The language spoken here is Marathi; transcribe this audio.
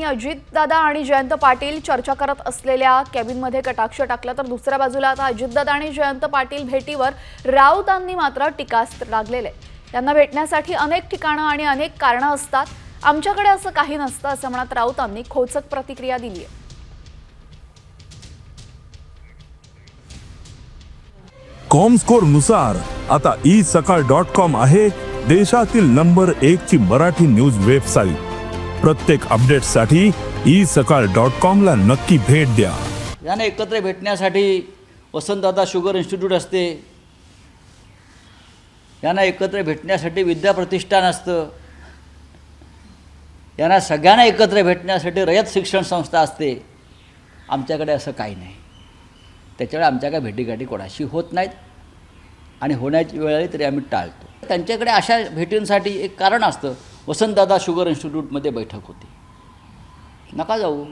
राऊतांनी अजितदादा आणि जयंत पाटील चर्चा करत असलेल्या कॅबिनमध्ये कटाक्ष टाकला, तर दुसऱ्या बाजूला आता अजितदादा आणि जयंत पाटील भेटीवर राऊतांनी मात्र टीकास्त्र लागलेले. त्यांना भेटण्यासाठी अनेक ठिकाणं आणि अनेक कारणं असतात, आमच्याकडे असं काही नसतं असं म्हणत राऊतांनी खोचक प्रतिक्रिया दिली आहे. कॉमस्कोर नुसार आता isakal.com आहे देशातील नंबर 1 ची मराठी न्यूज वेबसाईट. प्रत्येक अपडेटसाठी isakal.com ला नक्की भेट द्या. यांना एकत्र भेटण्यासाठी वसंतदादा शुगर इन्स्टिट्यूट असते, यांना एकत्र भेटण्यासाठी विद्याप्रतिष्ठान असतं, यांना सगळ्यांना एकत्र भेटण्यासाठी रयत शिक्षण संस्था असते. आमच्याकडे असं काही नाही. त्याच्यामुळे आमच्या काय भेटीगाठी कोणाशी होत नाहीत आणि होण्याची वेळ आली तरी आम्ही टाळतो. त्यांच्याकडे अशा भेटींसाठी एक कारण असतं. वसंतदादा शुगर इन्स्टिट्यूटमध्ये बैठक होती, नका जाऊ.